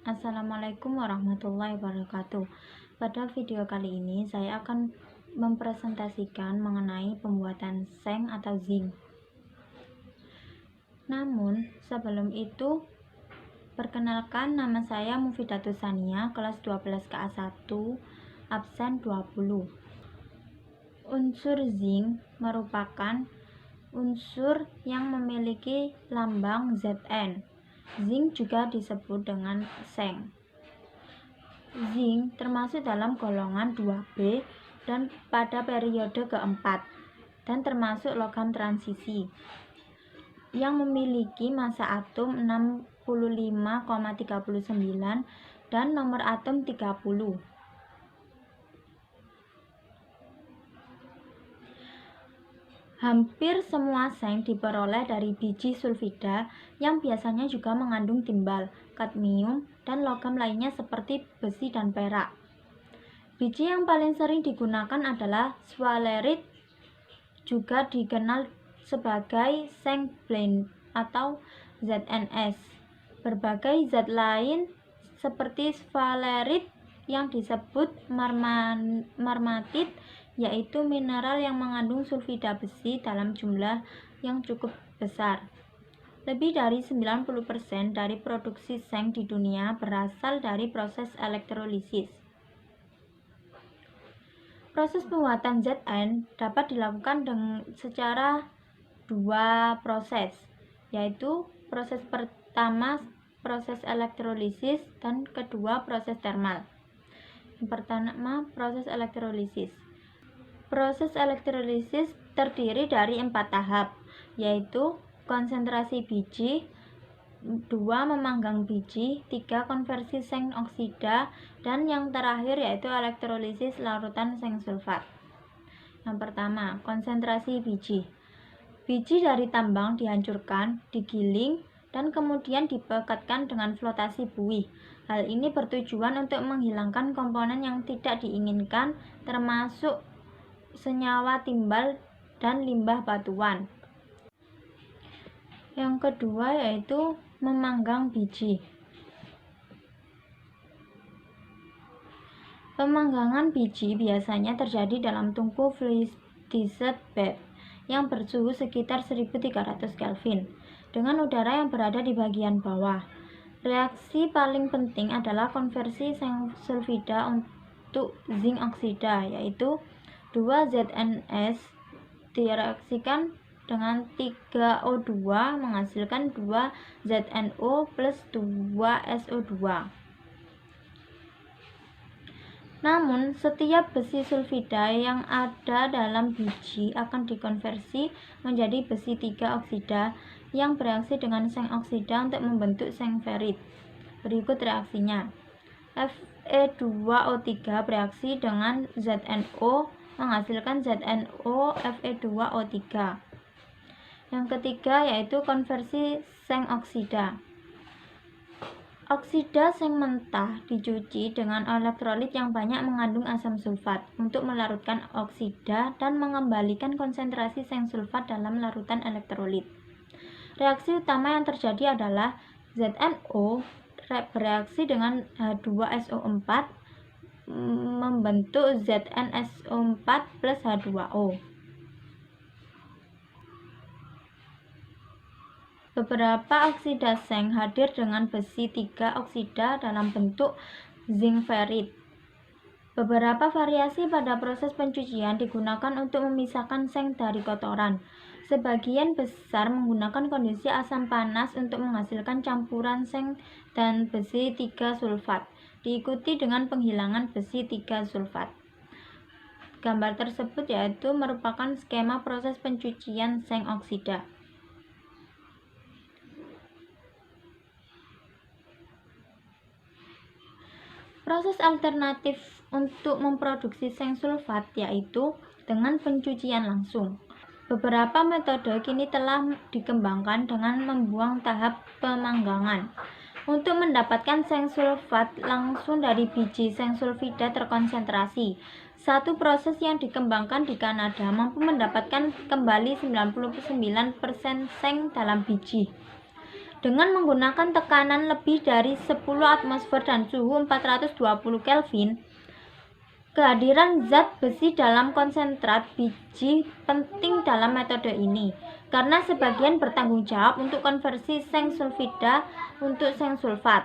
Assalamualaikum warahmatullahi wabarakatuh. Pada video kali ini saya akan mempresentasikan mengenai pembuatan seng atau zinc. Namun sebelum itu, perkenalkan, nama saya Mufidatus Sania, kelas 12 KA1, absen 20. Unsur zinc merupakan unsur yang memiliki lambang Zn. Zinc juga disebut dengan seng. Zinc termasuk dalam golongan 2B dan pada periode keempat, dan termasuk logam transisi yang memiliki massa atom 65,39 dan nomor atom 30. Hampir semua seng diperoleh dari biji sulfida yang biasanya juga mengandung timbal, kadmium, dan logam lainnya seperti besi dan perak. Biji yang paling sering digunakan adalah swalerit, juga dikenal sebagai seng blend atau ZNS. Berbagai zat lain seperti swalerit yang disebut marmatit, yaitu mineral yang mengandung sulfida besi dalam jumlah yang cukup besar. Lebih dari 90% dari produksi seng di dunia berasal dari proses elektrolisis. Proses pembuatan Zn dapat dilakukan secara dua proses, yaitu proses pertama proses elektrolisis dan kedua proses termal. Yang pertama, proses elektrolisis. Proses elektrolisis terdiri dari 4 tahap, yaitu konsentrasi biji, 2 memanggang biji, 3 konversi seng oksida, dan yang terakhir yaitu elektrolisis larutan seng sulfat. Yang pertama, konsentrasi biji. Biji dari tambang dihancurkan, digiling, dan kemudian dipekatkan dengan flotasi buih. Hal ini bertujuan untuk menghilangkan komponen yang tidak diinginkan, termasuk senyawa timbal dan limbah batuan. Yang kedua yaitu memanggang biji. Pemanggangan biji biasanya terjadi dalam tungku fluidized bed yang bersuhu sekitar 1300 Kelvin dengan udara yang berada di bagian bawah. Reaksi paling penting adalah konversi seng sulfida untuk zinc oksida, yaitu 2 ZnS direaksikan dengan 3O2 menghasilkan 2 ZnO plus 2 SO2. Namun, setiap besi sulfida yang ada dalam biji akan dikonversi menjadi besi 3 oksida yang bereaksi dengan seng oksida untuk membentuk seng ferit. Berikut reaksinya. Fe2O3 bereaksi dengan ZnO menghasilkan ZnO Fe2O3. Yang ketiga yaitu konversi seng oksida. Oksida seng mentah dicuci dengan elektrolit yang banyak mengandung asam sulfat untuk melarutkan oksida dan mengembalikan konsentrasi seng sulfat dalam larutan elektrolit. Reaksi utama yang terjadi adalah ZnO bereaksi dengan H2SO4 membentuk ZnSO4 plus H2O. Beberapa oksida seng hadir dengan besi 3 oksida dalam bentuk zinc ferit. Beberapa variasi pada proses pencucian digunakan untuk memisahkan seng dari kotoran. Sebagian besar menggunakan kondisi asam panas untuk menghasilkan campuran seng dan besi 3 sulfat, diikuti dengan penghilangan besi 3 sulfat. Gambar tersebut yaitu merupakan skema proses pencucian seng oksida. Proses alternatif untuk memproduksi seng sulfat yaitu dengan pencucian langsung. Beberapa metode kini telah dikembangkan dengan membuang tahap pemanggangan. Untuk mendapatkan seng sulfat langsung dari biji seng sulfida terkonsentrasi, satu proses yang dikembangkan di Kanada mampu mendapatkan kembali 99% seng dalam biji. Dengan menggunakan tekanan lebih dari 10 atmosfer dan suhu 420 Kelvin, kehadiran zat besi dalam konsentrat biji penting dalam metode ini, karena sebagian bertanggung jawab untuk konversi seng sulfida untuk seng sulfat.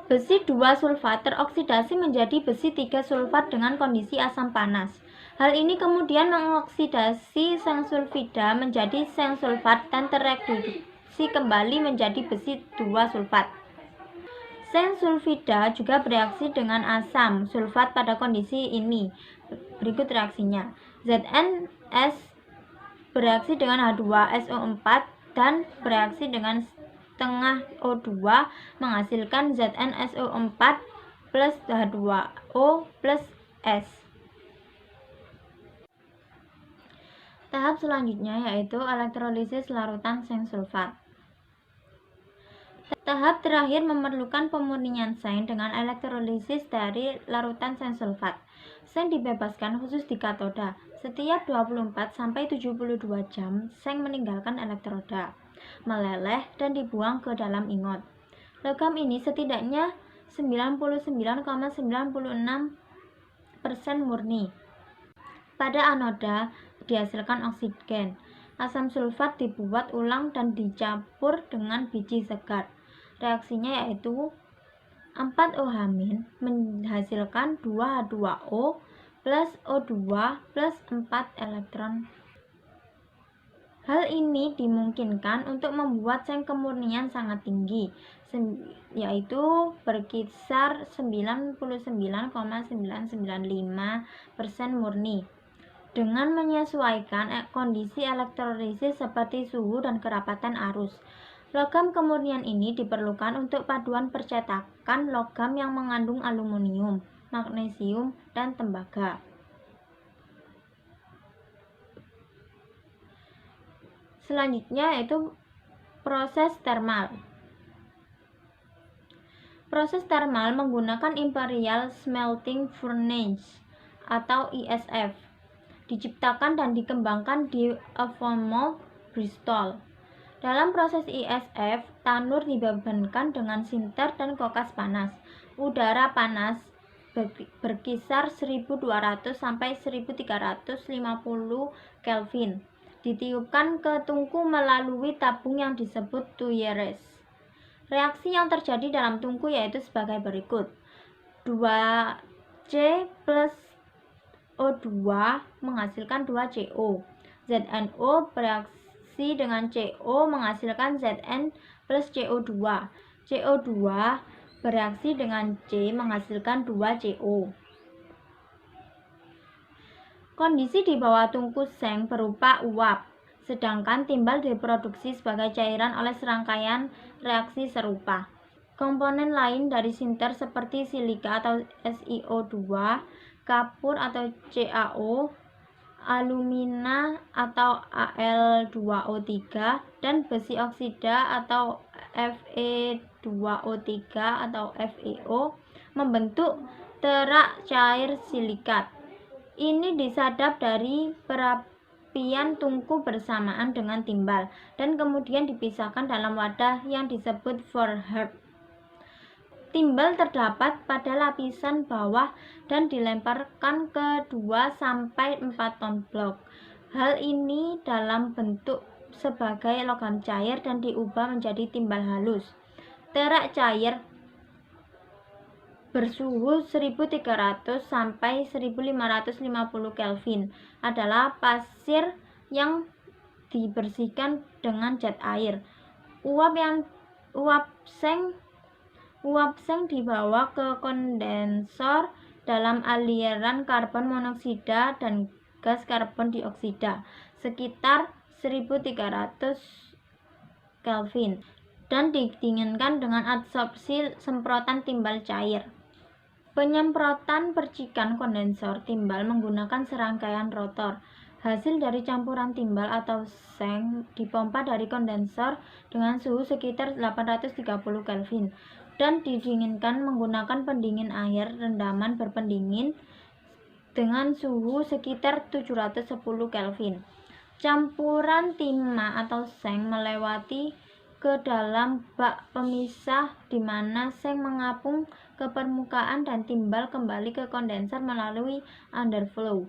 Besi 2 sulfat teroksidasi menjadi besi 3 sulfat dengan kondisi asam panas. Hal ini kemudian mengoksidasi seng sulfida menjadi seng sulfat dan tereduksi kembali menjadi besi 2 sulfat. Seng sulfida juga bereaksi dengan asam sulfat pada kondisi ini. Berikut reaksinya. ZnS bereaksi dengan H2SO4 dan bereaksi dengan setengah O2 menghasilkan ZnSO4 plus H2O plus S. Tahap selanjutnya yaitu elektrolisis larutan seng sulfat. Tahap terakhir memerlukan pemurnian seng dengan elektrolisis dari larutan seng sulfat. Seng dibebaskan khusus di katoda. Setiap 24-72 jam, seng meninggalkan elektroda, meleleh dan dibuang ke dalam ingot. Logam ini setidaknya 99,96% murni. Pada anoda dihasilkan oksigen. Asam sulfat dibuat ulang dan dicampur dengan biji segar. Reaksinya yaitu 4OH- menghasilkan 2H2O plus O2 plus 4 elektron. Hal ini dimungkinkan untuk membuat seng kemurnian sangat tinggi, yaitu berkisar 99,995% murni, dengan menyesuaikan kondisi elektrolisis seperti suhu dan kerapatan arus. Logam kemurnian ini diperlukan untuk paduan percetakan logam yang mengandung aluminium, magnesium, dan tembaga. Selanjutnya yaitu proses termal. Proses termal menggunakan Imperial Smelting Furnace atau ISF. Diciptakan dan dikembangkan di Avonmouth, Bristol. Dalam proses ISF, tanur dibebankan dengan sinter dan kokas panas. Udara panas berkisar 1200 sampai 1350 Kelvin. Ditiupkan ke tungku melalui tabung yang disebut tuyeres. Reaksi yang terjadi dalam tungku yaitu sebagai berikut. 2C plus O2 menghasilkan 2CO. ZnO bereaksi dengan CO menghasilkan Zn plus CO2. CO2 bereaksi dengan C menghasilkan 2CO. Kondisi di bawah tungku seng berupa uap, sedangkan timbal diproduksi sebagai cairan oleh serangkaian reaksi serupa. Komponen lain dari sinter seperti silika atau SiO2, kapur atau CaO, alumina atau Al2O3, dan besi oksida atau Fe2O3 atau FeO membentuk terak cair silikat. Ini disadap dari perapian tungku bersamaan dengan timbal dan kemudian dipisahkan dalam wadah yang disebut Voorhees. Timbal terdapat pada lapisan bawah dan dilemparkan ke 2-4 ton blok. Hal ini dalam bentuk sebagai logam cair dan diubah menjadi timbal halus. Terak cair bersuhu 1300 sampai 1550 Kelvin adalah pasir yang dibersihkan dengan cat air. Uap seng dibawa ke kondensor dalam aliran karbon monoksida dan gas karbon dioksida sekitar 1300 Kelvin dan didinginkan dengan absorpsi semprotan timbal cair. Penyemprotan percikan kondensor timbal menggunakan serangkaian rotor. Hasil dari campuran timbal atau seng dipompa dari kondensor dengan suhu sekitar 830 Kelvin dan didinginkan menggunakan pendingin air rendaman berpendingin dengan suhu sekitar 710 Kelvin. Campuran timah atau seng melewati ke dalam bak pemisah di mana seng mengapung ke permukaan dan timbal kembali ke kondenser melalui underflow.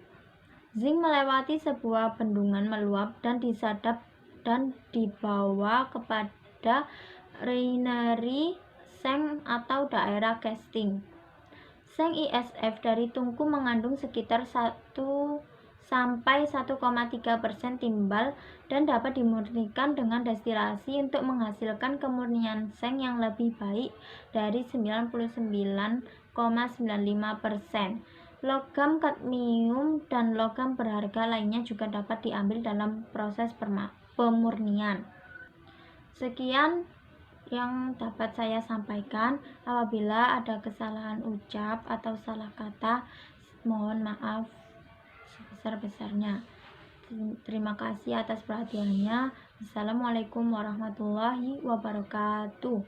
Zinc melewati sebuah bendungan meluap dan disadap dan dibawa kepada refinery seng atau daerah casting. Seng ISF dari tungku mengandung sekitar 1-1,3% timbal dan dapat dimurnikan dengan destilasi untuk menghasilkan kemurnian seng yang lebih baik dari 99,95%. Logam kadmium dan logam berharga lainnya juga dapat diambil dalam proses pemurnian. Sekian yang dapat saya sampaikan. Apabila ada kesalahan ucap atau salah kata, mohon maaf sebesar-besarnya. Terima kasih atas perhatiannya. Assalamualaikum warahmatullahi wabarakatuh.